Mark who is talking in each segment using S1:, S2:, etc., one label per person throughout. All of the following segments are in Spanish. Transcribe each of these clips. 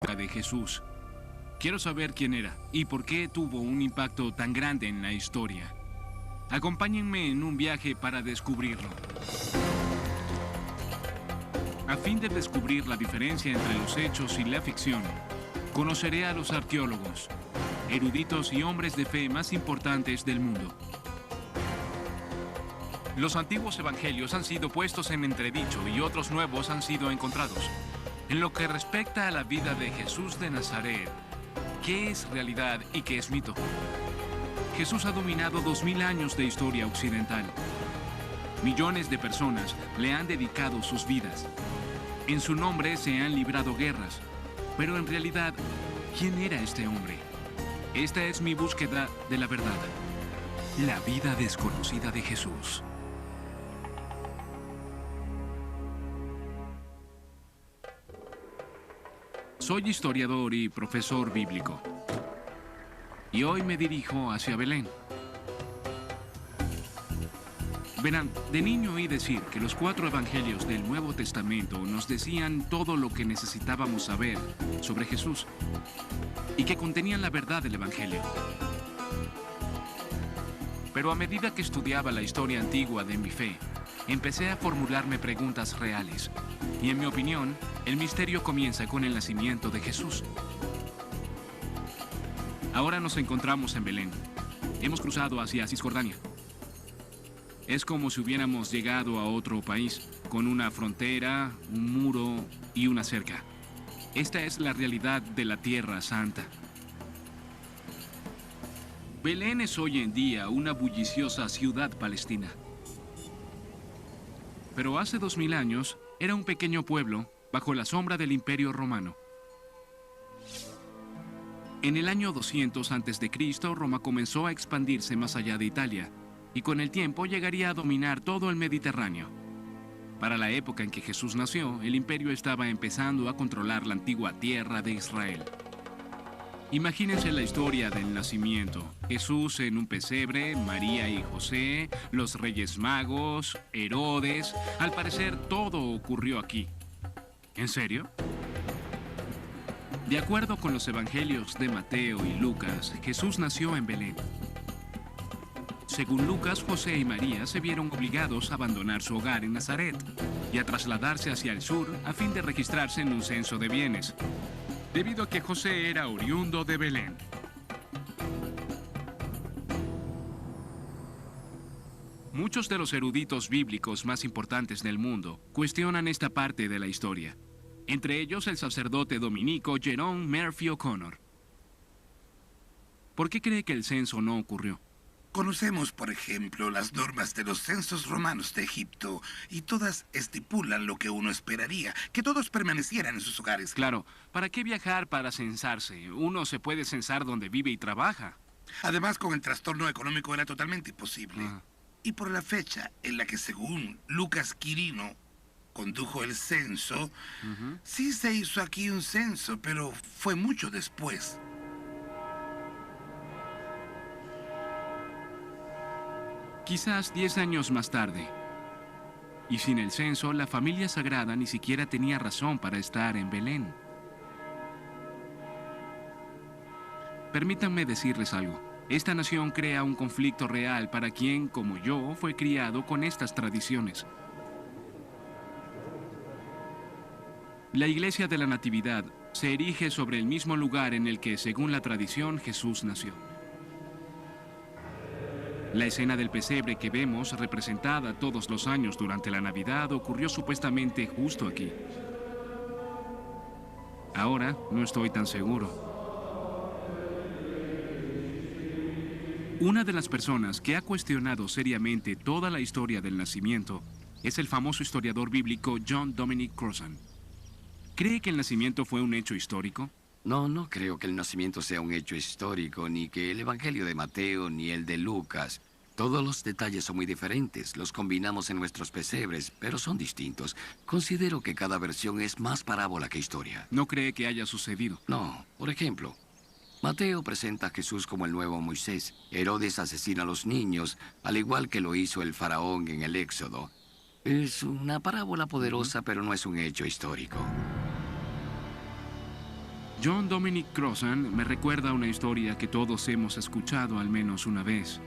S1: época de Jesús. Quiero saber quién era y por qué tuvo un impacto tan grande en la historia. Acompáñenme en un viaje para descubrirlo. A fin de descubrir la diferencia entre los hechos y la ficción, conoceré a los arqueólogos, eruditos y hombres de fe más importantes del mundo. Los antiguos evangelios han sido puestos en entredicho y otros nuevos han sido encontrados. En lo que respecta a la vida de Jesús de Nazaret, ¿qué es realidad y qué es mito? Jesús ha dominado 2000 años de historia occidental. Millones de personas le han dedicado sus vidas. En su nombre se han librado guerras. Pero en realidad, ¿quién era este hombre? Esta es mi búsqueda de la verdad. La vida desconocida de Jesús. Soy historiador y profesor bíblico. Y hoy me dirijo hacia Belén. Verán, de niño oí decir que los 4 evangelios del Nuevo Testamento nos decían todo lo que necesitábamos saber sobre Jesús y que contenían la verdad del evangelio. Pero a medida que estudiaba la historia antigua de mi fe, empecé a formularme preguntas reales. Y en mi opinión, el misterio comienza con el nacimiento de Jesús. Ahora nos encontramos en Belén. Hemos cruzado hacia Cisjordania. Es como si hubiéramos llegado a otro país, con una frontera, un muro y una cerca. Esta es la realidad de la Tierra Santa. Belén es hoy en día una bulliciosa ciudad palestina. Pero hace 2000 años era un pequeño pueblo bajo la sombra del Imperio Romano. En el año 200 a.C., Roma comenzó a expandirse más allá de Italia y con el tiempo llegaría a dominar todo el Mediterráneo. Para la época en que Jesús nació, el imperio estaba empezando a controlar la antigua tierra de Israel. Imagínense la historia del nacimiento. Jesús en un pesebre, María y José, los Reyes Magos, Herodes. Al parecer, todo ocurrió aquí. ¿En serio? De acuerdo con los evangelios de Mateo y Lucas, Jesús nació en Belén. Según Lucas, José y María se vieron obligados a abandonar su hogar en Nazaret y a trasladarse hacia el sur a fin de registrarse en un censo de bienes, debido a que José era oriundo de Belén. Muchos de los eruditos bíblicos más importantes del mundo cuestionan esta parte de la historia. Entre ellos el sacerdote dominico Jerome Murphy O'Connor. ¿Por qué cree que el censo no ocurrió?
S2: Conocemos, por ejemplo, las normas de los censos romanos de Egipto, y todas estipulan lo que uno esperaría, que todos permanecieran en sus hogares.
S1: Claro, ¿para qué viajar para censarse? Uno se puede censar donde vive y trabaja.
S2: Además, con el trastorno económico era totalmente imposible. Y por la fecha en la que, según Lucas Quirino condujo el censo, sí se hizo aquí un censo, pero fue mucho después.
S1: Quizás 10 años más tarde. Y sin el censo, la familia sagrada ni siquiera tenía razón para estar en Belén. Permítanme decirles algo. Esta nación crea un conflicto real para quien, como yo, fue criado con estas tradiciones. La Iglesia de la Natividad se erige sobre el mismo lugar en el que, según la tradición, Jesús nació. La escena del pesebre que vemos representada todos los años durante la Navidad ocurrió supuestamente justo aquí. Ahora no estoy tan seguro. Una de las personas que ha cuestionado seriamente toda la historia del nacimiento es el famoso historiador bíblico John Dominic Crossan. ¿Cree que el nacimiento fue un hecho histórico?
S3: No creo que el nacimiento sea un hecho histórico, ni que el Evangelio de Mateo, ni el de Lucas. Todos los detalles son muy diferentes, los combinamos en nuestros pesebres, pero son distintos. Considero que cada versión es más parábola que historia.
S1: ¿No cree que haya sucedido?
S3: No, por ejemplo, Mateo presenta a Jesús como el nuevo Moisés. Herodes asesina a los niños, al igual que lo hizo el faraón en el Éxodo. Es una parábola poderosa, pero no es un hecho histórico.
S1: John Dominic Crossan me recuerda una historia que todos hemos escuchado al menos una vez.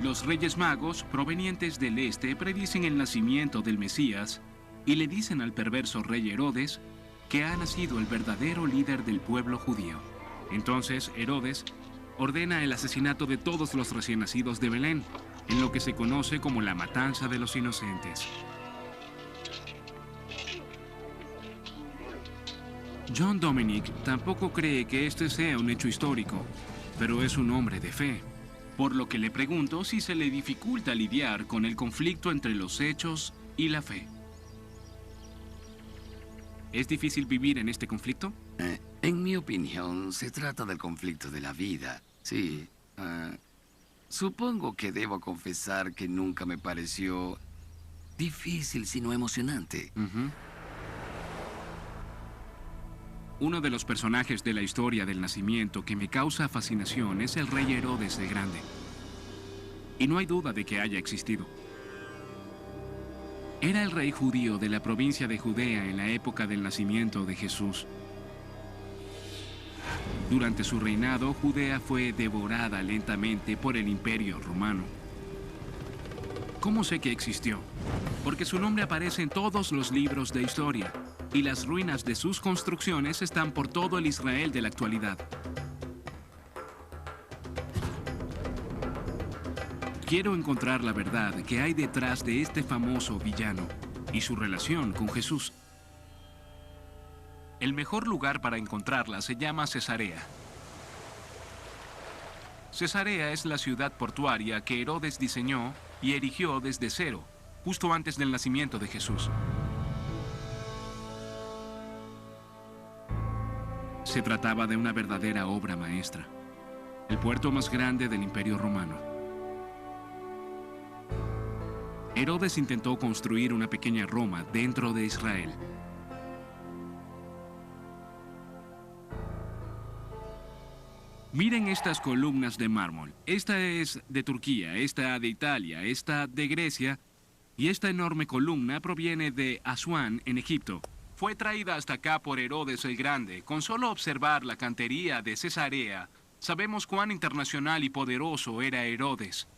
S1: Los Reyes Magos, provenientes del este, predicen el nacimiento del Mesías y le dicen al perverso rey Herodes que ha nacido el verdadero líder del pueblo judío. Entonces Herodes ordena el asesinato de todos los recién nacidos de Belén, en lo que se conoce como la matanza de los inocentes. John Dominic tampoco cree que este sea un hecho histórico, pero es un hombre de fe, por lo que le pregunto si se le dificulta lidiar con el conflicto entre los hechos y la fe. ¿Es difícil vivir en este conflicto?
S3: En mi opinión, se trata del conflicto de la vida. Sí. Supongo que debo confesar que nunca me pareció difícil, sino emocionante.
S1: Uno de los personajes de la historia del nacimiento que me causa fascinación es el rey Herodes el Grande. Y no hay duda de que haya existido. Era el rey judío de la provincia de Judea en la época del nacimiento de Jesús. Durante su reinado, Judea fue devorada lentamente por el Imperio Romano. ¿Cómo sé que existió? Porque su nombre aparece en todos los libros de historia, y las ruinas de sus construcciones están por todo el Israel de la actualidad. Quiero encontrar la verdad que hay detrás de este famoso villano y su relación con Jesús. El mejor lugar para encontrarla se llama Cesarea. Cesarea es la ciudad portuaria que Herodes diseñó y erigió desde cero, justo antes del nacimiento de Jesús. Se trataba de una verdadera obra maestra, el puerto más grande del Imperio Romano. Herodes intentó construir una pequeña Roma dentro de Israel. Miren estas columnas de mármol. Esta es de Turquía, esta de Italia, esta de Grecia, y esta enorme columna proviene de Asuán, en Egipto. Fue traída hasta acá por Herodes el Grande. Con solo observar la cantería de Cesarea, sabemos cuán internacional y poderoso era Herodes.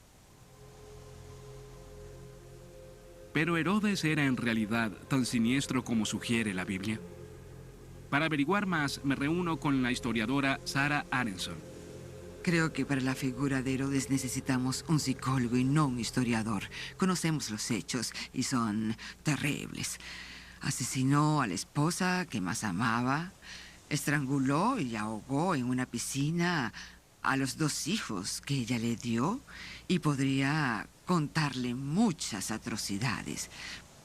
S1: Pero Herodes era en realidad tan siniestro como sugiere la Biblia. Para averiguar más, me reúno con la historiadora Sarah Aronson.
S4: Creo que para la figura de Herodes necesitamos un psicólogo y no un historiador. Conocemos los hechos y son terribles. Asesinó a la esposa que más amaba, estranguló y ahogó en una piscina a los 2 hijos que ella le dio y podría contarle muchas atrocidades.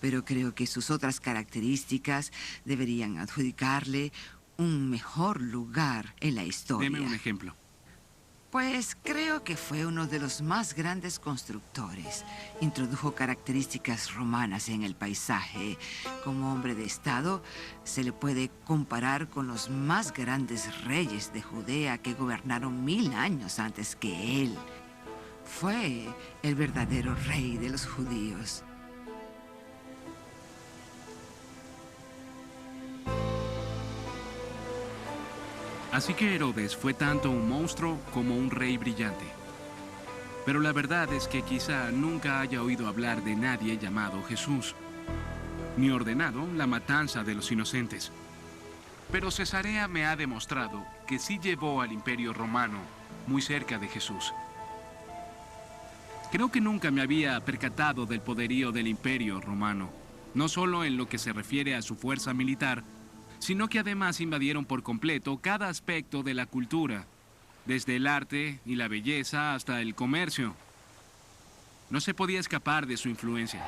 S4: Pero creo que sus otras características deberían adjudicarle un mejor lugar en la historia.
S1: Deme un ejemplo.
S4: Pues creo que fue uno de los más grandes constructores. Introdujo características romanas en el paisaje. Como hombre de Estado, se le puede comparar con los más grandes reyes de Judea que gobernaron 1000 años antes que él. Fue el verdadero rey de los judíos.
S1: Así que Herodes fue tanto un monstruo como un rey brillante. Pero la verdad es que quizá nunca haya oído hablar de nadie llamado Jesús, ni ordenado la matanza de los inocentes. Pero Cesarea me ha demostrado que sí llevó al Imperio Romano muy cerca de Jesús. Creo que nunca me había percatado del poderío del Imperio Romano, no solo en lo que se refiere a su fuerza militar, sino que además invadieron por completo cada aspecto de la cultura, desde el arte y la belleza hasta el comercio. No se podía escapar de su influencia.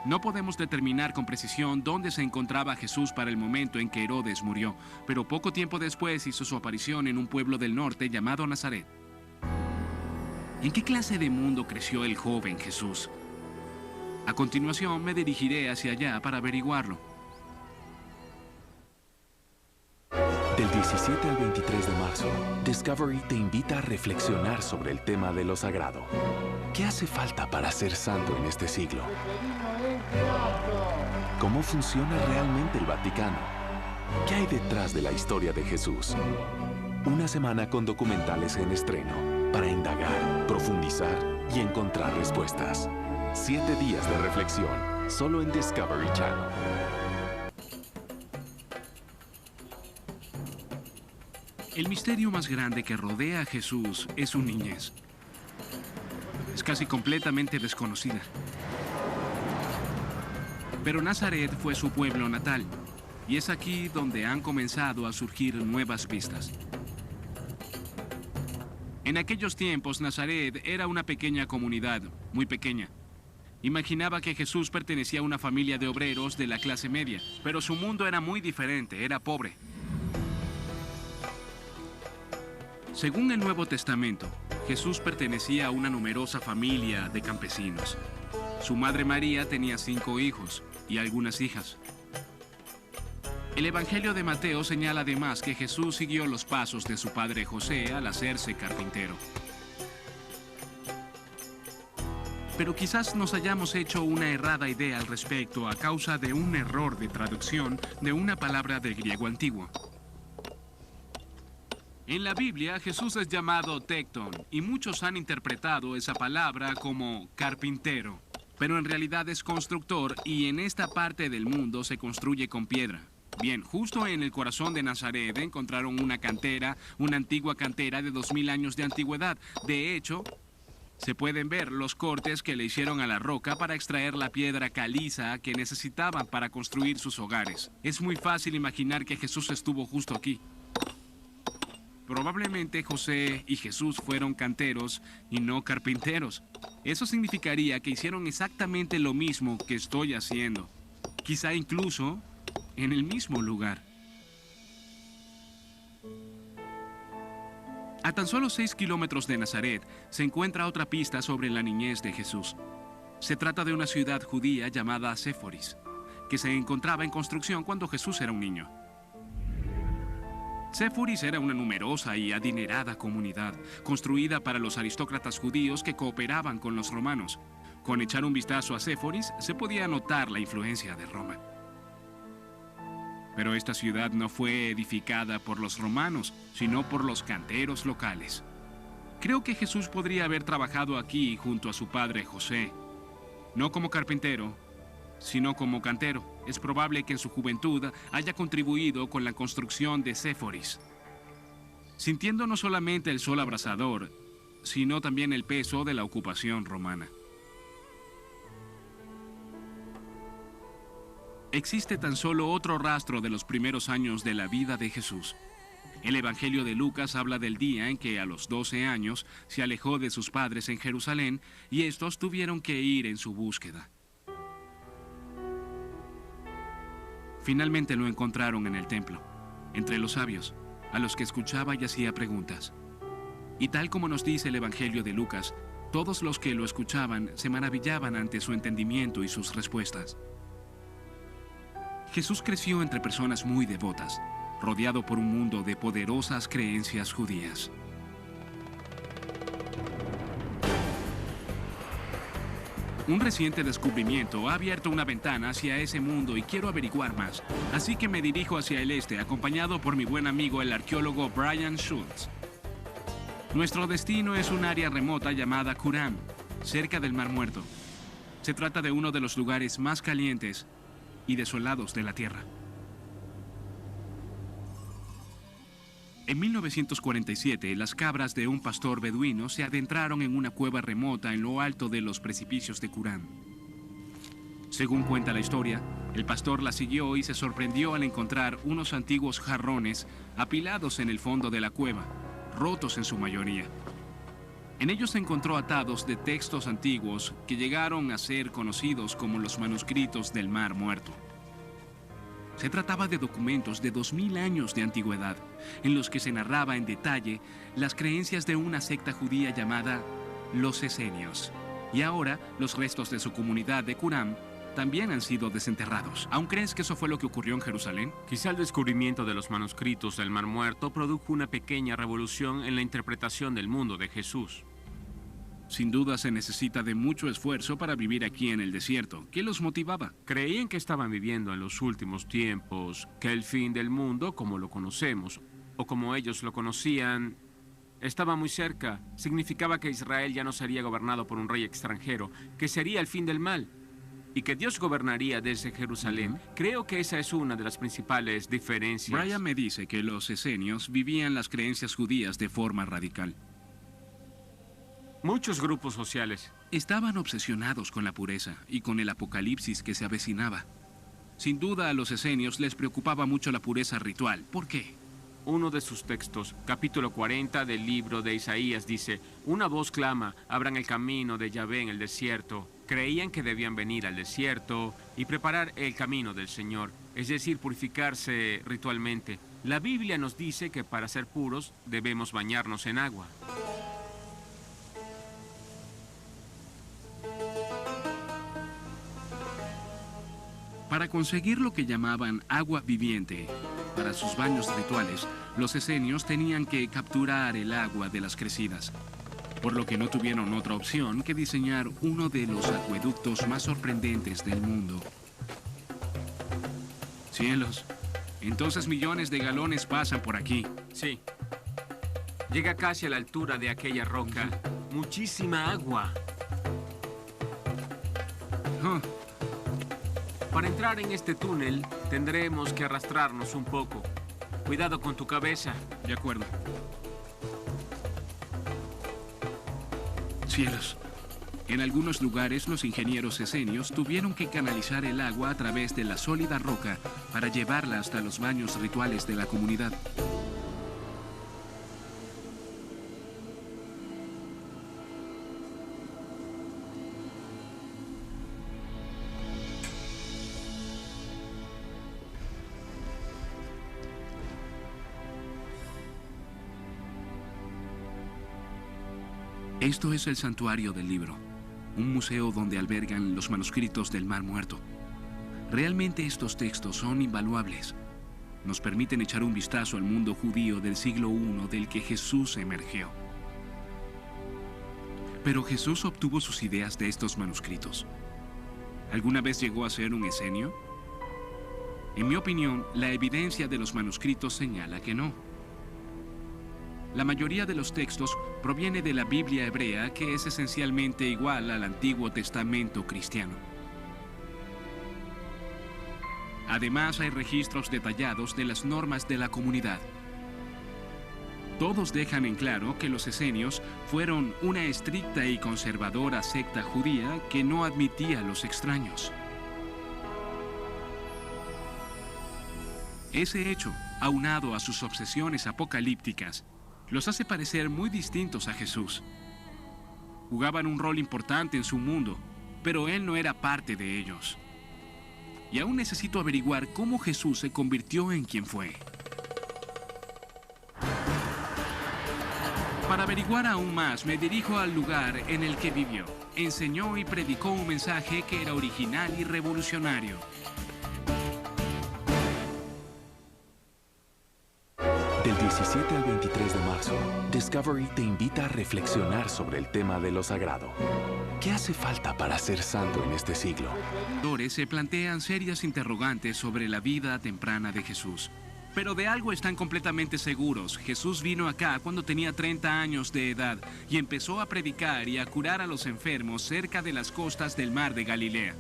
S1: No podemos determinar con precisión dónde se encontraba Jesús para el momento en que Herodes murió, pero poco tiempo después hizo su aparición en un pueblo del norte llamado Nazaret. ¿En qué clase de mundo creció el joven Jesús? A continuación me dirigiré hacia allá para averiguarlo.
S5: Del 17 al 23 de marzo, Discovery te invita a reflexionar sobre el tema de lo sagrado. ¿Qué hace falta para ser santo en este siglo? ¿Cómo funciona realmente el Vaticano? ¿Qué hay detrás de la historia de Jesús? Una semana con documentales en estreno para indagar, profundizar y encontrar respuestas. 7 días de reflexión, solo en Discovery Channel.
S1: El misterio más grande que rodea a Jesús es su niñez. Es casi completamente desconocida. Pero Nazaret fue su pueblo natal, y es aquí donde han comenzado a surgir nuevas pistas. En aquellos tiempos, Nazaret era una pequeña comunidad, muy pequeña. Imaginaba que Jesús pertenecía a una familia de obreros de la clase media, pero su mundo era muy diferente, era pobre. Según el Nuevo Testamento, Jesús pertenecía a una numerosa familia de campesinos. Su madre María tenía 5 hijos y algunas hijas. El Evangelio de Mateo señala además que Jesús siguió los pasos de su padre José al hacerse carpintero. Pero quizás nos hayamos hecho una errada idea al respecto a causa de un error de traducción de una palabra del griego antiguo. En la Biblia, Jesús es llamado Tecton, y muchos han interpretado esa palabra como carpintero, pero en realidad es constructor y en esta parte del mundo se construye con piedra. Bien, justo en el corazón de Nazaret encontraron una cantera, una antigua cantera de 2000 años de antigüedad. De hecho, se pueden ver los cortes que le hicieron a la roca para extraer la piedra caliza que necesitaban para construir sus hogares. Es muy fácil imaginar que Jesús estuvo justo aquí. Probablemente José y Jesús fueron canteros y no carpinteros. Eso significaría que hicieron exactamente lo mismo que estoy haciendo. Quizá incluso en el mismo lugar. A tan solo 6 kilómetros de Nazaret se encuentra otra pista sobre la niñez de Jesús. Se trata de una ciudad judía llamada Séforis, que se encontraba en construcción cuando Jesús era un niño. Séforis era una numerosa y adinerada comunidad, construida para los aristócratas judíos que cooperaban con los romanos. Con echar un vistazo a Séforis se podía notar la influencia de Roma. Pero esta ciudad no fue edificada por los romanos, sino por los canteros locales. Creo que Jesús podría haber trabajado aquí junto a su padre José, no como carpintero, sino como cantero. Es probable que en su juventud haya contribuido con la construcción de Séforis, sintiendo no solamente el sol abrasador, sino también el peso de la ocupación romana. Existe tan solo otro rastro de los primeros años de la vida de Jesús. El Evangelio de Lucas habla del día en que a los 12 años se alejó de sus padres en Jerusalén y estos tuvieron que ir en su búsqueda. Finalmente lo encontraron en el templo, entre los sabios, a los que escuchaba y hacía preguntas. Y tal como nos dice el Evangelio de Lucas, todos los que lo escuchaban se maravillaban ante su entendimiento y sus respuestas. Jesús creció entre personas muy devotas, rodeado por un mundo de poderosas creencias judías. Un reciente descubrimiento ha abierto una ventana hacia ese mundo y quiero averiguar más. Así que me dirijo hacia el este, acompañado por mi buen amigo el arqueólogo Brian Schultz. Nuestro destino es un área remota llamada Qumran, cerca del Mar Muerto. Se trata de uno de los lugares más calientes y desolados de la Tierra. En 1947, las cabras de un pastor beduino se adentraron en una cueva remota en lo alto de los precipicios de Qumran. Según cuenta la historia, el pastor la siguió y se sorprendió al encontrar unos antiguos jarrones apilados en el fondo de la cueva, rotos en su mayoría. En ellos se encontró atados de textos antiguos que llegaron a ser conocidos como los manuscritos del Mar Muerto. Se trataba de documentos de 2000 años de antigüedad, en los que se narraba en detalle las creencias de una secta judía llamada los Esenios. Y ahora, los restos de su comunidad de Qumran también han sido desenterrados. ¿Aún crees que eso fue lo que ocurrió en Jerusalén?
S6: Quizá el descubrimiento de los manuscritos del Mar Muerto produjo una pequeña revolución en la interpretación del mundo de Jesús.
S1: Sin duda se necesita de mucho esfuerzo para vivir aquí en el desierto. ¿Qué los motivaba?
S6: Creían que estaban viviendo en los últimos tiempos, que el fin del mundo, como lo conocemos, o como ellos lo conocían, estaba muy cerca. Significaba que Israel ya no sería gobernado por un rey extranjero, que sería el fin del mal, y que Dios gobernaría desde Jerusalén. Creo que esa es una de las principales diferencias.
S1: Brian me dice que los esenios vivían las creencias judías de forma radical.
S6: Muchos grupos sociales.
S1: Estaban obsesionados con la pureza y con el apocalipsis que se avecinaba. Sin duda a los esenios les preocupaba mucho la pureza ritual. ¿Por qué?
S6: Uno de sus textos, capítulo 40 del libro de Isaías, dice: una voz clama, abran el camino de Yahvé en el desierto. Creían que debían venir al desierto y preparar el camino del Señor, es decir, purificarse ritualmente. La Biblia nos dice que para ser puros debemos bañarnos en agua.
S1: Para conseguir lo que llamaban agua viviente, para sus baños rituales, los esenios tenían que capturar el agua de las crecidas, por lo que no tuvieron otra opción que diseñar uno de los acueductos más sorprendentes del mundo. Cielos, entonces millones de galones pasan por aquí.
S6: Sí. Llega casi a la altura de aquella roca. Muchísima agua. Para entrar en este túnel, tendremos que arrastrarnos un poco. Cuidado con tu cabeza.
S1: De acuerdo. Cielos. En algunos lugares, los ingenieros esenios tuvieron que canalizar el agua a través de la sólida roca para llevarla hasta los baños rituales de la comunidad. Esto es el santuario del libro, un museo donde albergan los manuscritos del Mar Muerto. Realmente estos textos son invaluables. Nos permiten echar un vistazo al mundo judío del siglo I del que Jesús emergió. Pero Jesús obtuvo sus ideas de estos manuscritos. ¿Alguna vez llegó a ser un esenio? En mi opinión, la evidencia de los manuscritos señala que no. La mayoría de los textos proviene de la Biblia hebrea, que es esencialmente igual al Antiguo Testamento cristiano. Además, hay registros detallados de las normas de la comunidad. Todos dejan en claro que los esenios fueron una estricta y conservadora secta judía que no admitía a los extraños. Ese hecho, aunado a sus obsesiones apocalípticas, los hace parecer muy distintos a Jesús. Jugaban un rol importante en su mundo, pero él no era parte de ellos. Y aún necesito averiguar cómo Jesús se convirtió en quien fue. Para averiguar aún más, me dirijo al lugar en el que vivió. Enseñó y predicó un mensaje que era original y revolucionario.
S5: Del 17 al 23 de marzo, Discovery te invita a reflexionar sobre el tema de lo sagrado. ¿Qué hace falta para ser santo en este siglo?
S1: Se plantean serias interrogantes sobre la vida temprana de Jesús. Pero de algo están completamente seguros. Jesús vino acá cuando tenía 30 años de edad y empezó a predicar y a curar a los enfermos cerca de las costas del mar de Galilea.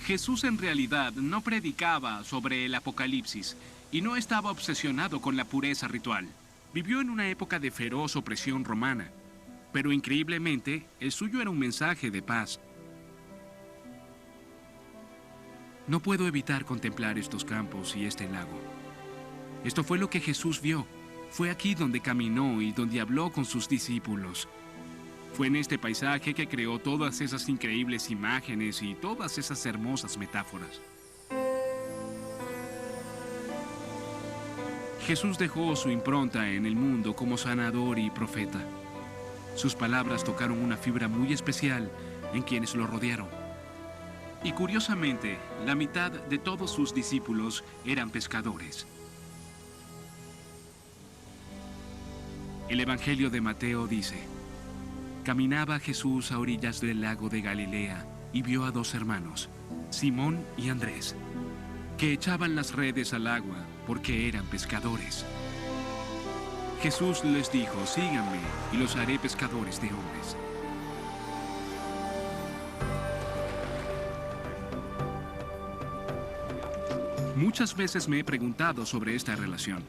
S1: Jesús en realidad no predicaba sobre el apocalipsis y no estaba obsesionado con la pureza ritual. Vivió en una época de feroz opresión romana, pero increíblemente el suyo era un mensaje de paz. No puedo evitar contemplar estos campos y este lago. Esto fue lo que Jesús vio. Fue aquí donde caminó y donde habló con sus discípulos. Fue en este paisaje que creó todas esas increíbles imágenes y todas esas hermosas metáforas. Jesús dejó su impronta en el mundo como sanador y profeta. Sus palabras tocaron una fibra muy especial en quienes lo rodearon. Y curiosamente, la mitad de todos sus discípulos eran pescadores. El Evangelio de Mateo dice: Caminaba Jesús a orillas del lago de Galilea y vio a dos hermanos, Simón y Andrés, que echaban las redes al agua porque eran pescadores. Jesús les dijo: síganme y los haré pescadores de hombres. Muchas veces me he preguntado sobre esta relación.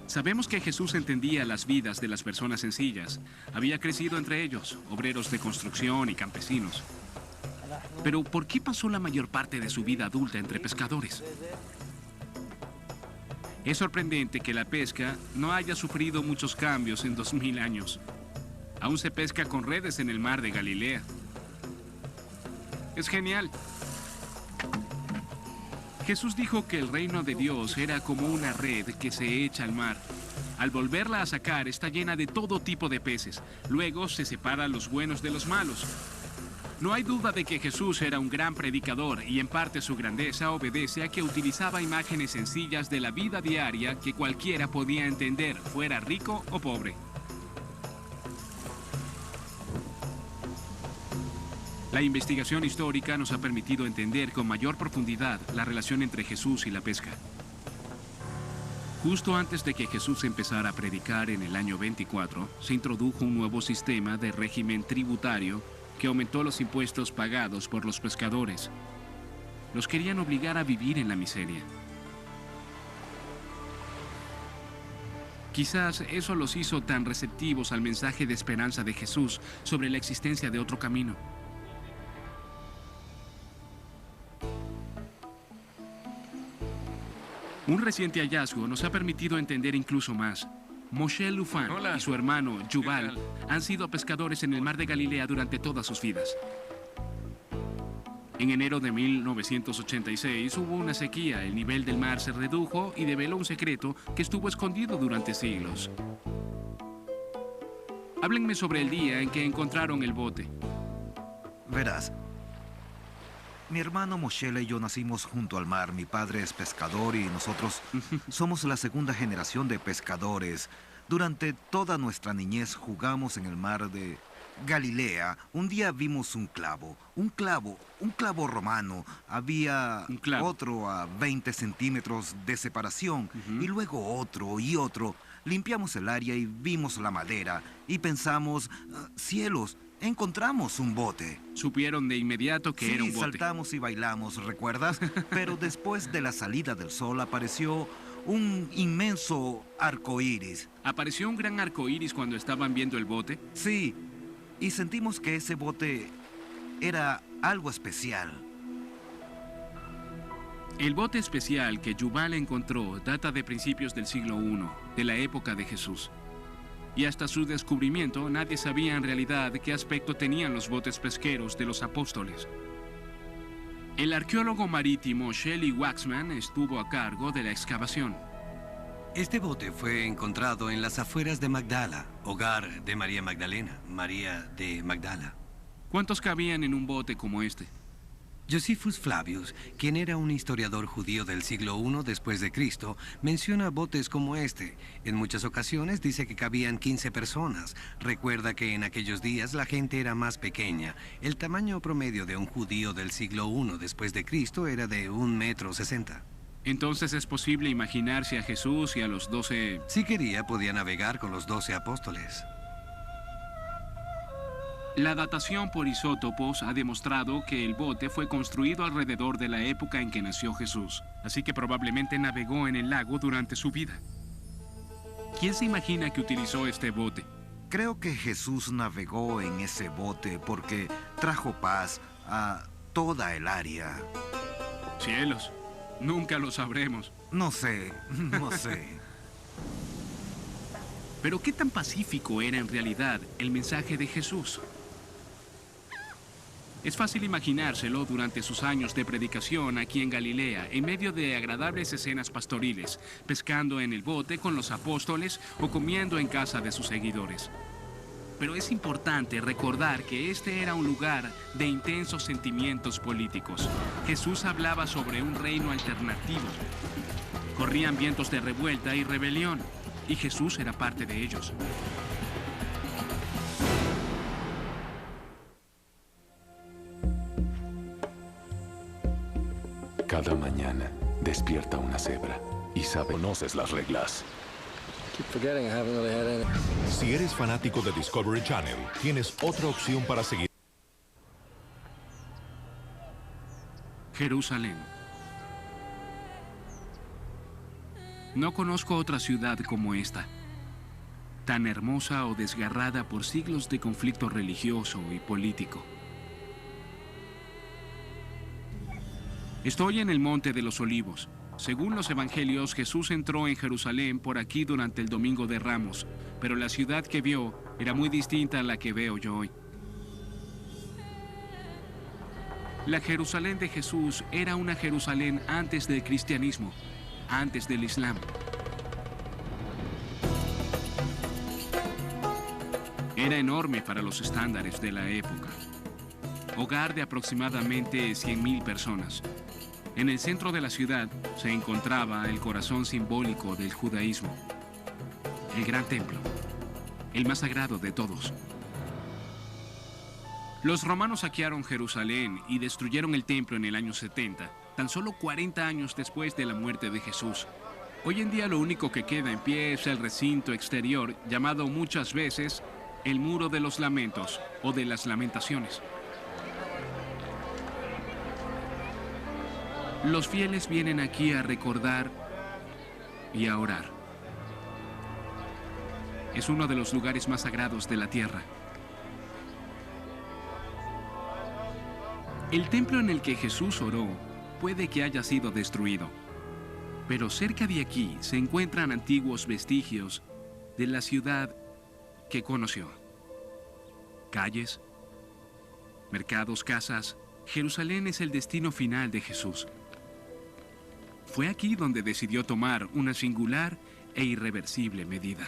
S1: Sabemos que Jesús entendía las vidas de las personas sencillas. Había crecido entre ellos, obreros de construcción y campesinos. Pero ¿por qué pasó la mayor parte de su vida adulta entre pescadores? Es sorprendente que la pesca no haya sufrido muchos cambios en 2000 años. Aún se pesca con redes en el mar de Galilea. Es genial. Jesús dijo que el reino de Dios era como una red que se echa al mar. Al volverla a sacar, está llena de todo tipo de peces. Luego se separa los buenos de los malos. No hay duda de que Jesús era un gran predicador y en parte su grandeza obedece a que utilizaba imágenes sencillas de la vida diaria que cualquiera podía entender, fuera rico o pobre. La investigación histórica nos ha permitido entender con mayor profundidad la relación entre Jesús y la pesca. Justo antes de que Jesús empezara a predicar en el año 24, se introdujo un nuevo sistema de régimen tributario que aumentó los impuestos pagados por los pescadores. Los querían obligar a vivir en la miseria. Quizás eso los hizo tan receptivos al mensaje de esperanza de Jesús sobre la existencia de otro camino. Un reciente hallazgo nos ha permitido entender incluso más. Moshe Lufan y su hermano Yuval han sido pescadores en el mar de Galilea durante todas sus vidas. En enero de 1986 hubo una sequía, el nivel del mar se redujo y develó un secreto que estuvo escondido durante siglos. Háblenme sobre el día en que encontraron el bote.
S7: Verás, mi hermano Moshele y yo nacimos junto al mar. Mi padre es pescador y nosotros somos la segunda generación de pescadores. Durante toda nuestra niñez jugamos en el mar de Galilea. Un día vimos un clavo romano. Había otro a 20 centímetros de separación y luego otro y otro. Limpiamos el área y vimos la madera y pensamos, cielos, encontramos un bote.
S1: Supieron de inmediato que era un bote.
S7: Sí, saltamos y bailamos, ¿recuerdas? Pero después de la salida del sol apareció un inmenso arco iris.
S1: ¿Apareció un gran arco iris cuando estaban viendo el bote?
S7: Sí, y sentimos que ese bote era algo especial.
S1: El bote especial que Yuval encontró data de principios del siglo I, de la época de Jesús. Y hasta su descubrimiento, nadie sabía en realidad qué aspecto tenían los botes pesqueros de los apóstoles. El arqueólogo marítimo Shelley Waxman estuvo a cargo de la excavación.
S8: Este bote fue encontrado en las afueras de Magdala, hogar de María Magdalena, María de Magdala.
S1: ¿Cuántos cabían en un bote como este?
S8: Josephus Flavius, quien era un historiador judío del siglo I después de Cristo, menciona botes como este. En muchas ocasiones dice que cabían 15 personas. Recuerda que en aquellos días la gente era más pequeña. El tamaño promedio de un judío del siglo I después de Cristo era de 1,60 m.
S1: Entonces es posible imaginarse a Jesús y a los 12...
S8: Si quería, podía navegar con los 12 apóstoles.
S1: La datación por isótopos ha demostrado que el bote fue construido alrededor de la época en que nació Jesús, así que probablemente navegó en el lago durante su vida. ¿Quién se imagina que utilizó este bote?
S7: Creo que Jesús navegó en ese bote porque trajo paz a toda el área.
S1: Cielos, nunca lo sabremos.
S7: No sé.
S1: Pero ¿qué tan pacífico era en realidad el mensaje de Jesús? Es fácil imaginárselo durante sus años de predicación aquí en Galilea, en medio de agradables escenas pastoriles, pescando en el bote con los apóstoles o comiendo en casa de sus seguidores. Pero es importante recordar que este era un lugar de intensos sentimientos políticos. Jesús hablaba sobre un reino alternativo. Corrían vientos de revuelta y rebelión, y Jesús era parte de ellos.
S5: Cada mañana despierta una cebra y conoces las reglas.
S9: Si eres fanático de Discovery Channel, tienes otra opción para seguir.
S1: Jerusalén. No conozco otra ciudad como esta, tan hermosa o desgarrada por siglos de conflicto religioso y político. Estoy en el Monte de los Olivos. Según los evangelios, Jesús entró en Jerusalén por aquí durante el Domingo de Ramos, pero la ciudad que vio era muy distinta a la que veo yo hoy. La Jerusalén de Jesús era una Jerusalén antes del cristianismo, antes del Islam. Era enorme para los estándares de la época. Hogar de aproximadamente 100.000 personas. En el centro de la ciudad se encontraba el corazón simbólico del judaísmo, el gran templo, el más sagrado de todos. Los romanos saquearon Jerusalén y destruyeron el templo en el año 70, tan solo 40 años después de la muerte de Jesús. Hoy en día lo único que queda en pie es el recinto exterior, llamado muchas veces el Muro de los Lamentos o de las Lamentaciones. Los fieles vienen aquí a recordar y a orar. Es uno de los lugares más sagrados de la tierra. El templo en el que Jesús oró puede que haya sido destruido, pero cerca de aquí se encuentran antiguos vestigios de la ciudad que conoció. Calles, mercados, casas. Jerusalén es el destino final de Jesús. Fue aquí donde decidió tomar una singular e irreversible medida.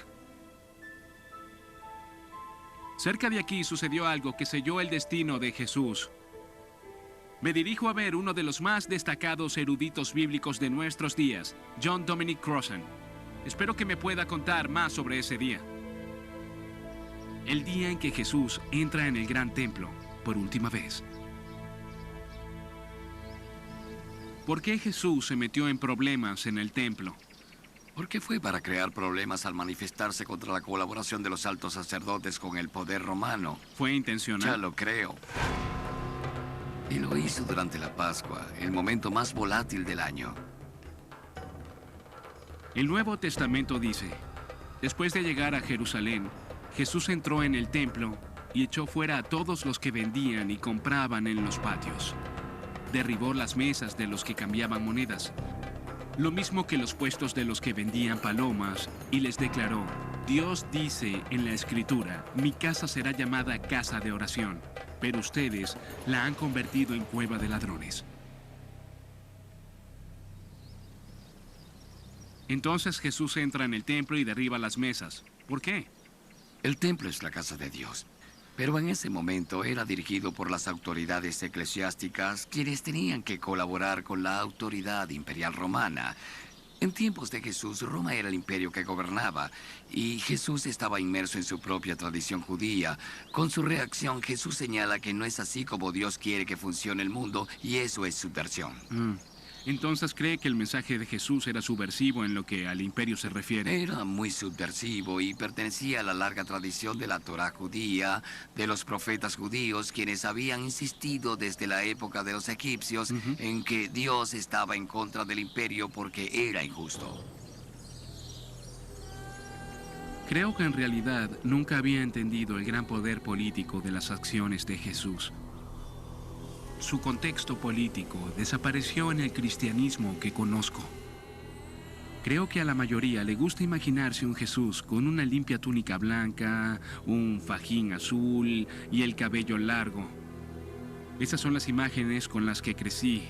S1: Cerca de aquí sucedió algo que selló el destino de Jesús. Me dirijo a ver uno de los más destacados eruditos bíblicos de nuestros días, John Dominic Crossan. Espero que me pueda contar más sobre ese día. El día en que Jesús entra en el gran templo por última vez. ¿Por qué Jesús se metió en problemas en el templo?
S3: Porque fue para crear problemas al manifestarse contra la colaboración de los altos sacerdotes con el poder romano.
S1: ¿Fue intencional?
S3: Ya lo creo. Y lo hizo durante la Pascua, el momento más volátil del año.
S1: El Nuevo Testamento dice, después de llegar a Jerusalén, Jesús entró en el templo y echó fuera a todos los que vendían y compraban en los patios. Derribó las mesas de los que cambiaban monedas, lo mismo que los puestos de los que vendían palomas, y les declaró, Dios dice en la Escritura, mi casa será llamada casa de oración, pero ustedes la han convertido en cueva de ladrones. Entonces Jesús entra en el templo y derriba las mesas. ¿Por qué?
S3: El templo es la casa de Dios. Pero en ese momento era dirigido por las autoridades eclesiásticas, quienes tenían que colaborar con la autoridad imperial romana. En tiempos de Jesús, Roma era el imperio que gobernaba, y Jesús estaba inmerso en su propia tradición judía. Con su reacción, Jesús señala que no es así como Dios quiere que funcione el mundo, y eso es subversión.
S1: Entonces, ¿cree que el mensaje de Jesús era subversivo en lo que al imperio se refiere?
S3: Era muy subversivo y pertenecía a la larga tradición de la Torá judía, de los profetas judíos, quienes habían insistido desde la época de los egipcios en que Dios estaba en contra del imperio porque era injusto.
S1: Creo que en realidad nunca había entendido el gran poder político de las acciones de Jesús. Su contexto político desapareció en el cristianismo que conozco. Creo que a la mayoría le gusta imaginarse un Jesús con una limpia túnica blanca, un fajín azul y el cabello largo. Esas son las imágenes con las que crecí.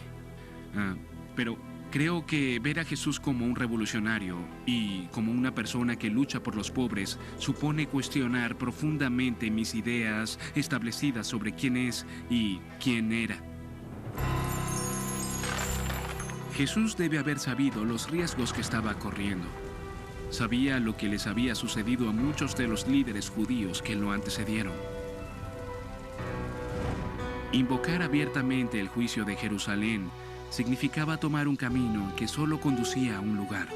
S1: Pero creo que ver a Jesús como un revolucionario y como una persona que lucha por los pobres supone cuestionar profundamente mis ideas establecidas sobre quién es y quién era. Jesús debe haber sabido los riesgos que estaba corriendo. Sabía lo que les había sucedido a muchos de los líderes judíos que lo antecedieron. Invocar abiertamente el juicio de Jerusalén significaba tomar un camino que solo conducía a un lugar.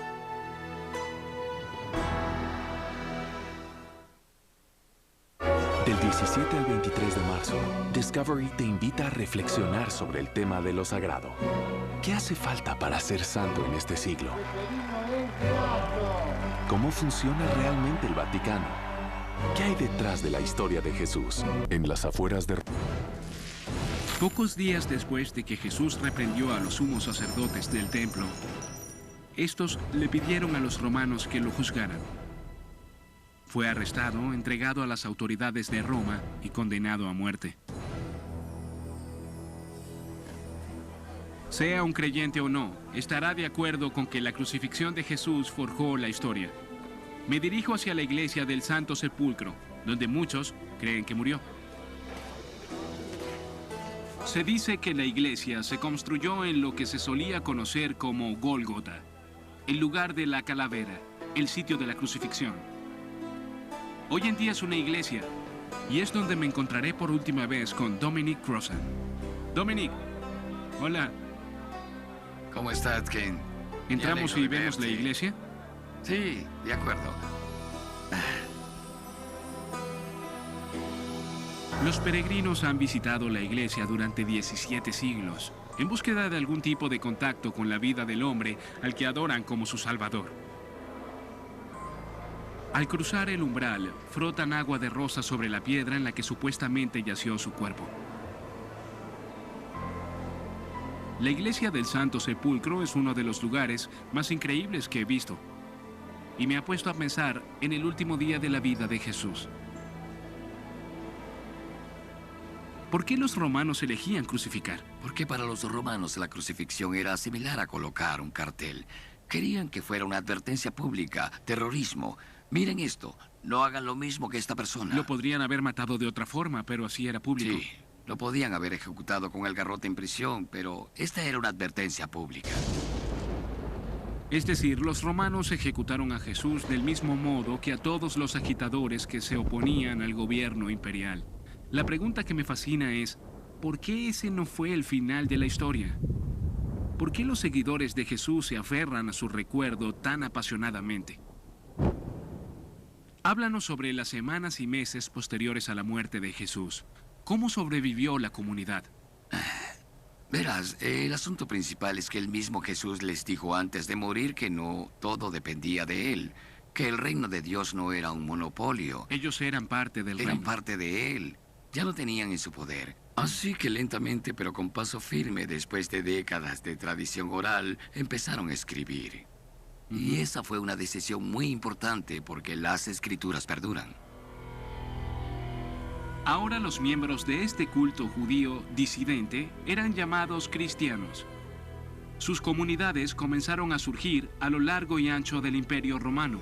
S5: Del 17 al 23 de marzo, Discovery te invita a reflexionar sobre el tema de lo sagrado. ¿Qué hace falta para ser santo en este siglo? ¿Cómo funciona realmente el Vaticano? ¿Qué hay detrás de la historia de Jesús en las afueras de...
S1: Pocos días después de que Jesús reprendió a los sumos sacerdotes del templo, estos le pidieron a los romanos que lo juzgaran. Fue arrestado, entregado a las autoridades de Roma y condenado a muerte. Sea un creyente o no, estará de acuerdo con que la crucifixión de Jesús forjó la historia. Me dirijo hacia la iglesia del Santo Sepulcro, donde muchos creen que murió. Se dice que la iglesia se construyó en lo que se solía conocer como Gólgota, el lugar de la calavera, el sitio de la crucifixión. Hoy en día es una iglesia, y es donde me encontraré por última vez con Dominic Crossan. Dominic, hola.
S3: ¿Cómo estás, Ken?
S1: ¿Entramos y vemos la iglesia?
S3: Sí, de acuerdo.
S1: Los peregrinos han visitado la iglesia durante 17 siglos, en búsqueda de algún tipo de contacto con la vida del hombre al que adoran como su salvador. Al cruzar el umbral, frotan agua de rosa sobre la piedra en la que supuestamente yació su cuerpo. La iglesia del Santo Sepulcro es uno de los lugares más increíbles que he visto, y me ha puesto a pensar en el último día de la vida de Jesús. ¿Por qué los romanos elegían crucificar?
S3: Porque para los romanos la crucifixión era similar a colocar un cartel. Querían que fuera una advertencia pública, terrorismo. Miren esto, no hagan lo mismo que esta persona.
S1: Lo podrían haber matado de otra forma, pero así era público.
S3: Sí, lo podían haber ejecutado con el garrote en prisión, pero esta era una advertencia pública.
S1: Es decir, los romanos ejecutaron a Jesús del mismo modo que a todos los agitadores que se oponían al gobierno imperial. La pregunta que me fascina es, ¿por qué ese no fue el final de la historia? ¿Por qué los seguidores de Jesús se aferran a su recuerdo tan apasionadamente? Háblanos sobre las semanas y meses posteriores a la muerte de Jesús. ¿Cómo sobrevivió la comunidad?
S3: Verás, el asunto principal es que el mismo Jesús les dijo antes de morir que no todo dependía de él, que el reino de Dios no era un monopolio.
S1: Ellos eran parte del reino.
S3: Eran parte de él. Ya lo tenían en su poder. Así que lentamente, pero con paso firme, después de décadas de tradición oral, empezaron a escribir. Y esa fue una decisión muy importante porque las escrituras perduran.
S1: Ahora los miembros de este culto judío disidente eran llamados cristianos. Sus comunidades comenzaron a surgir a lo largo y ancho del Imperio Romano.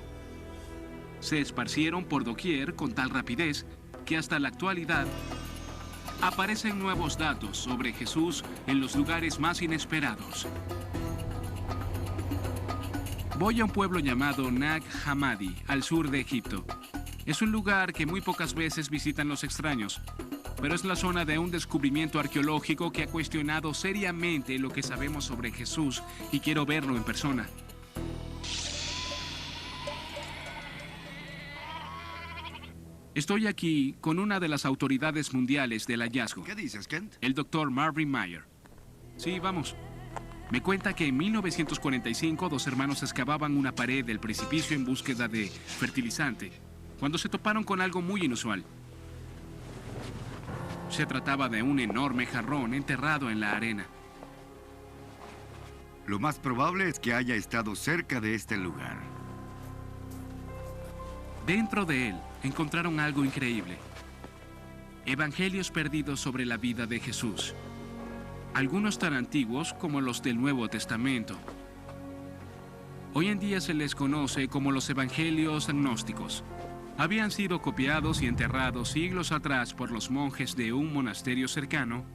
S1: Se esparcieron por doquier con tal rapidez que hasta la actualidad aparecen nuevos datos sobre Jesús en los lugares más inesperados. Voy a un pueblo llamado Nag Hammadi, al sur de Egipto. Es un lugar que muy pocas veces visitan los extraños, pero es la zona de un descubrimiento arqueológico que ha cuestionado seriamente lo que sabemos sobre Jesús y quiero verlo en persona. Estoy aquí con una de las autoridades mundiales del hallazgo.
S10: ¿Qué dices, Kent?
S1: El Dr. Marvin Meyer. Sí, vamos. Me cuenta que en 1945 dos hermanos excavaban una pared del precipicio en búsqueda de fertilizante, cuando se toparon con algo muy inusual. Se trataba de un enorme jarrón enterrado en la arena.
S10: Lo más probable es que haya estado cerca de este lugar.
S1: Dentro de él encontraron algo increíble. Evangelios perdidos sobre la vida de Jesús. Algunos tan antiguos como los del Nuevo Testamento. Hoy en día se les conoce como los Evangelios gnósticos. Habían sido copiados y enterrados siglos atrás por los monjes de un monasterio cercano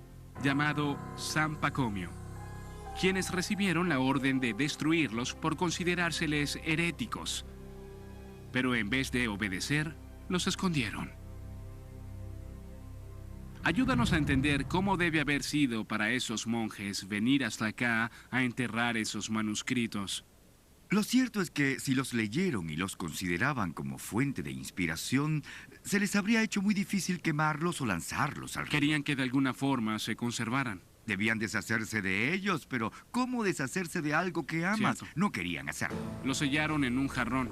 S1: llamado San Pacomio, quienes recibieron la orden de destruirlos por considerárseles heréticos. Pero en vez de obedecer, los escondieron. Ayúdanos a entender cómo debe haber sido para esos monjes venir hasta acá a enterrar esos manuscritos.
S10: Lo cierto es que si los leyeron y los consideraban como fuente de inspiración, se les habría hecho muy difícil quemarlos o lanzarlos al río.
S1: Querían que de alguna forma se conservaran.
S10: Debían deshacerse de ellos, pero ¿cómo deshacerse de algo que amas?
S1: Cierto.
S10: No querían hacerlo.
S1: Lo sellaron en un jarrón.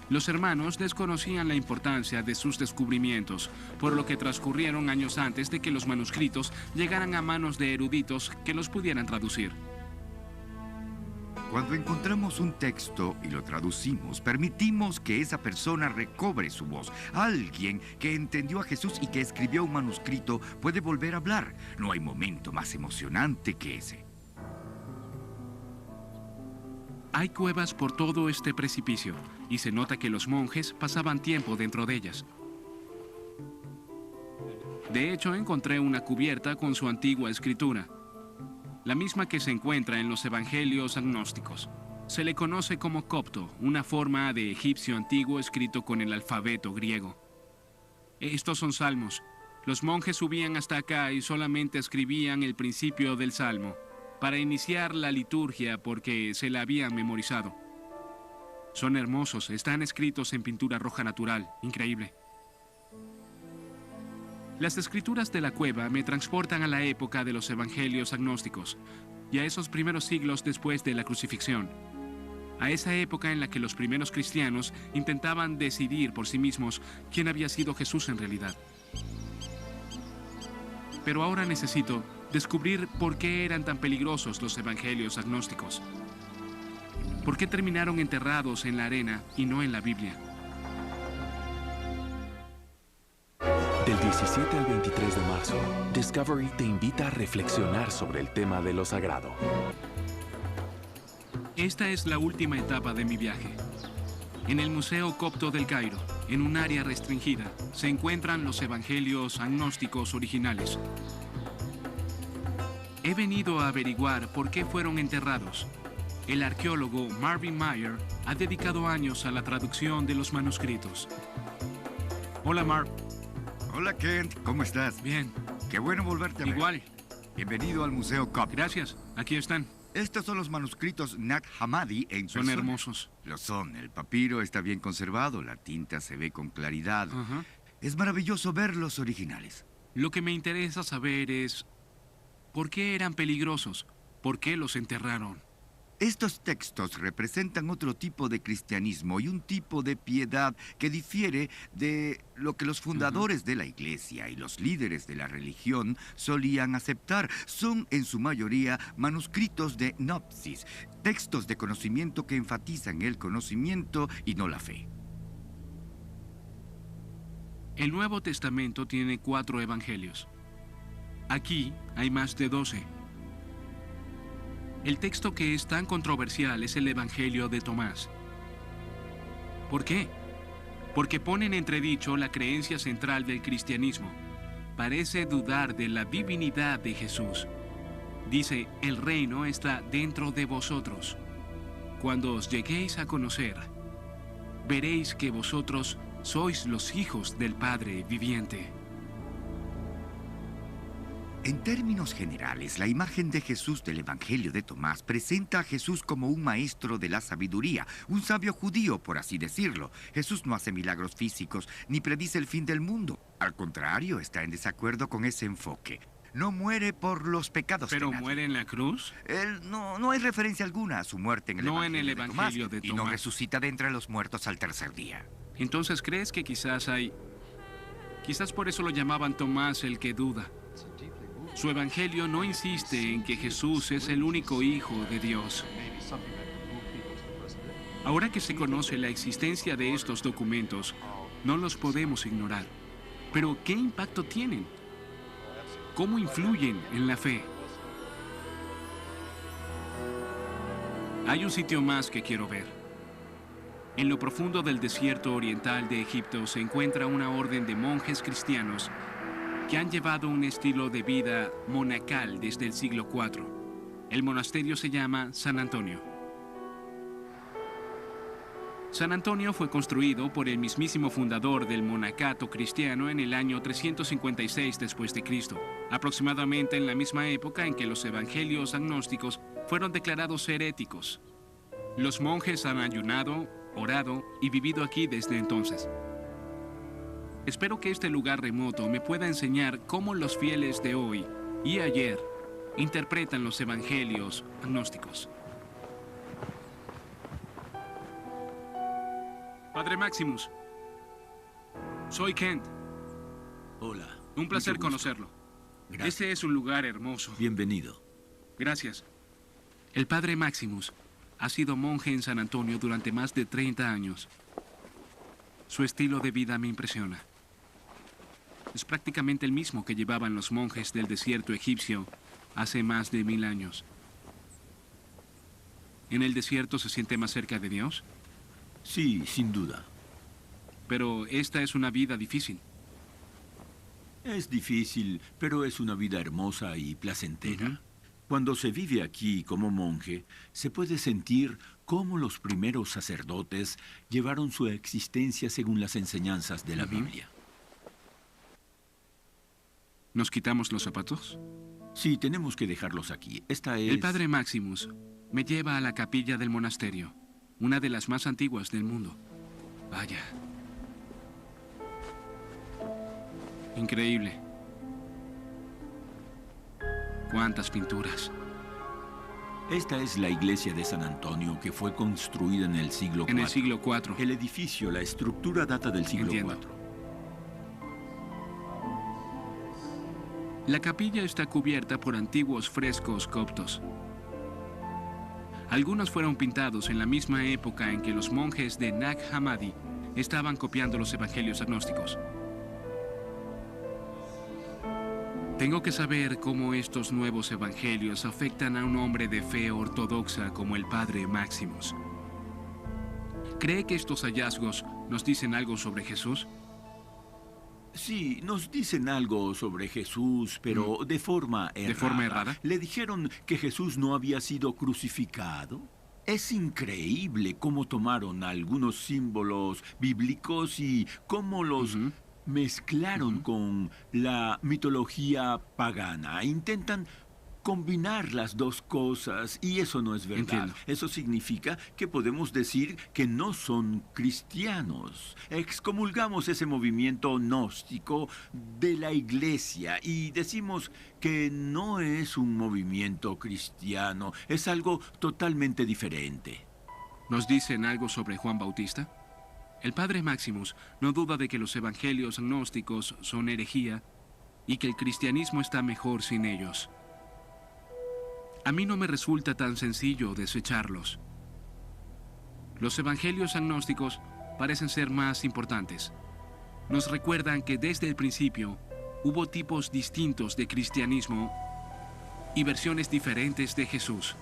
S1: Los hermanos desconocían la importancia de sus descubrimientos, por lo que transcurrieron años antes de que los manuscritos llegaran a manos de eruditos que los pudieran traducir.
S10: Cuando encontramos un texto y lo traducimos, permitimos que esa persona recobre su voz. Alguien que entendió a Jesús y que escribió un manuscrito puede volver a hablar. No hay momento más emocionante que ese.
S1: Hay cuevas por todo este precipicio, y se nota que los monjes pasaban tiempo dentro de ellas. De hecho, encontré una cubierta con su antigua escritura, la misma que se encuentra en los evangelios agnósticos. Se le conoce como copto, una forma de egipcio antiguo escrito con el alfabeto griego. Estos son salmos. Los monjes subían hasta acá y solamente escribían el principio del salmo para iniciar la liturgia porque se la habían memorizado. Son hermosos, están escritos en pintura roja natural, increíble. Las escrituras de la cueva me transportan a la época de los evangelios agnósticos y a esos primeros siglos después de la crucifixión. A esa época en la que los primeros cristianos intentaban decidir por sí mismos quién había sido Jesús en realidad. Pero ahora necesito descubrir por qué eran tan peligrosos los evangelios agnósticos. ¿Por qué terminaron enterrados en la arena y no en la Biblia?
S5: Del 17 al 23 de marzo, Discovery te invita a reflexionar sobre el tema de lo sagrado.
S1: Esta es la última etapa de mi viaje. En el Museo Copto del Cairo, en un área restringida, se encuentran los evangelios agnósticos originales. He venido a averiguar por qué fueron enterrados. El arqueólogo Marvin Meyer ha dedicado años a la traducción de los manuscritos. Hola, Marv.
S10: Hola, Kent. ¿Cómo estás?
S1: Bien.
S10: Qué bueno volverte a ver.
S1: Igual.
S10: Bienvenido al Museo Copto.
S1: Gracias. Aquí están.
S10: Estos son los manuscritos Nag Hammadi en
S1: Son
S10: persona.
S1: hermosos.
S10: Lo son. El papiro está bien conservado, la tinta se ve con claridad. Es maravilloso ver los originales.
S1: Lo que me interesa saber es ¿por qué eran peligrosos? ¿Por qué los enterraron?
S10: Estos textos representan otro tipo de cristianismo y un tipo de piedad que difiere de lo que los fundadores de la iglesia y los líderes de la religión solían aceptar. Son en su mayoría manuscritos de Gnosis, textos de conocimiento que enfatizan el conocimiento y no la fe.
S1: El Nuevo Testamento tiene 4 evangelios. Aquí hay más de 12. El texto que es tan controversial es el Evangelio de Tomás. ¿Por qué? Porque pone en entredicho la creencia central del cristianismo. Parece dudar de la divinidad de Jesús. Dice, el reino está dentro de vosotros. Cuando os lleguéis a conocer, veréis que vosotros sois los hijos del Padre viviente.
S10: En términos generales, la imagen de Jesús del Evangelio de Tomás presenta a Jesús como un maestro de la sabiduría, un sabio judío, por así decirlo. Jesús no hace milagros físicos ni predice el fin del mundo. Al contrario, está en desacuerdo con ese enfoque. No muere por los pecados de nadie.
S1: ¿Pero muere en la cruz?
S10: No hay referencia alguna a su muerte en el Evangelio de Tomás. Y no
S1: Tomás.
S10: resucita de entre los muertos al tercer día.
S1: Entonces, ¿crees que quizás por eso lo llamaban Tomás el que duda? Su evangelio no insiste en que Jesús es el único Hijo de Dios. Ahora que se conoce la existencia de estos documentos, no los podemos ignorar. Pero, ¿qué impacto tienen? ¿Cómo influyen en la fe? Hay un sitio más que quiero ver. En lo profundo del desierto oriental de Egipto se encuentra una orden de monjes cristianos que han llevado un estilo de vida monacal desde el siglo IV. El monasterio se llama San Antonio. San Antonio fue construido por el mismísimo fundador del monacato cristiano en el año 356 después de Cristo, aproximadamente en la misma época en que los evangelios agnósticos fueron declarados heréticos. Los monjes han ayunado, orado y vivido aquí desde entonces. Espero que este lugar remoto me pueda enseñar cómo los fieles de hoy y ayer interpretan los evangelios agnósticos. Padre Maximus, soy Kent.
S11: Hola.
S1: Un placer conocerlo.
S11: Gracias.
S1: Este es un lugar hermoso.
S11: Bienvenido.
S1: Gracias. El Padre Maximus ha sido monje en San Antonio durante más de 30 años. Su estilo de vida me impresiona. Es prácticamente el mismo que llevaban los monjes del desierto egipcio hace más de 1000 años. ¿En el desierto se siente más cerca de Dios?
S11: Sí, sin duda.
S1: Pero esta es una vida difícil.
S11: Es difícil, pero es una vida hermosa y placentera. Cuando se vive aquí como monje, se puede sentir cómo los primeros sacerdotes llevaron su existencia según las enseñanzas de la Biblia.
S1: ¿Nos quitamos los zapatos?
S11: Sí, tenemos que dejarlos aquí. Esta es...
S1: El Padre Maximus me lleva a la capilla del monasterio, una de las más antiguas del mundo. Vaya. Increíble. ¿Cuántas pinturas?
S11: Esta es la iglesia de San Antonio, que fue construida en el siglo IV.
S1: En el siglo IV.
S11: El edificio, la estructura data del siglo
S1: Entiendo.
S11: IV.
S1: La capilla está cubierta por antiguos frescos coptos. Algunos fueron pintados en la misma época en que los monjes de Nag Hammadi estaban copiando los evangelios agnósticos. Tengo que saber cómo estos nuevos evangelios afectan a un hombre de fe ortodoxa como el Padre Maximus. ¿Cree que estos hallazgos nos dicen algo sobre Jesús?
S11: Sí, nos dicen algo sobre Jesús, pero de forma errada.
S1: ¿De forma errada?
S11: Le dijeron que Jesús no había sido crucificado. Es increíble cómo tomaron algunos símbolos bíblicos y cómo los mezclaron con la mitología pagana. Intentan combinar las dos cosas y eso no es verdad.
S1: Entiendo.
S11: Eso significa que podemos decir que no son cristianos. Excomulgamos ese movimiento gnóstico de la iglesia y decimos que no es un movimiento cristiano, es algo totalmente diferente.
S1: ¿Nos dicen algo sobre Juan Bautista? El Padre Maximus no duda de que los evangelios gnósticos son herejía y que el cristianismo está mejor sin ellos. A mí no me resulta tan sencillo desecharlos. Los evangelios agnósticos parecen ser más importantes. Nos recuerdan que desde el principio hubo tipos distintos de cristianismo y versiones diferentes de Jesús.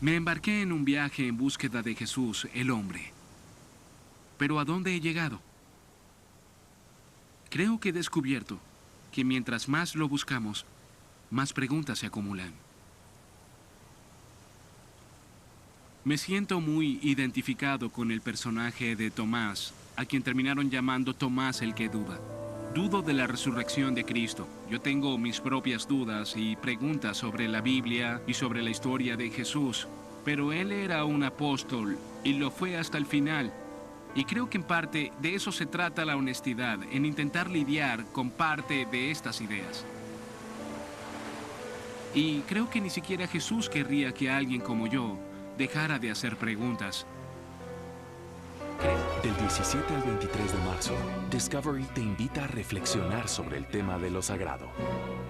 S1: Me embarqué en un viaje en búsqueda de Jesús, el hombre. ¿Pero a dónde he llegado? Creo que he descubierto que mientras más lo buscamos, más preguntas se acumulan. Me siento muy identificado con el personaje de Tomás, a quien terminaron llamando Tomás el que duda. Dudo de la resurrección de Cristo. Yo tengo mis propias dudas y preguntas sobre la Biblia y sobre la historia de Jesús, pero él era un apóstol y lo fue hasta el final. Y creo que en parte de eso se trata la honestidad, en intentar lidiar con parte de estas ideas. Y creo que ni siquiera Jesús querría que alguien como yo dejara de hacer preguntas.
S5: Del 17 al 23 de marzo, Discovery te invita a reflexionar sobre el tema de lo sagrado.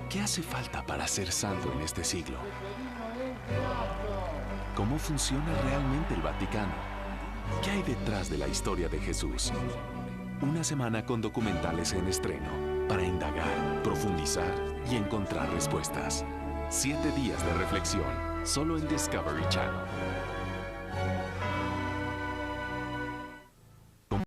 S5: ¿Qué hace falta para ser santo en este siglo? ¿Cómo funciona realmente el Vaticano? ¿Qué hay detrás de la historia de Jesús? Una semana con documentales en estreno para indagar, profundizar y encontrar respuestas. 7 días de reflexión, solo en Discovery Channel.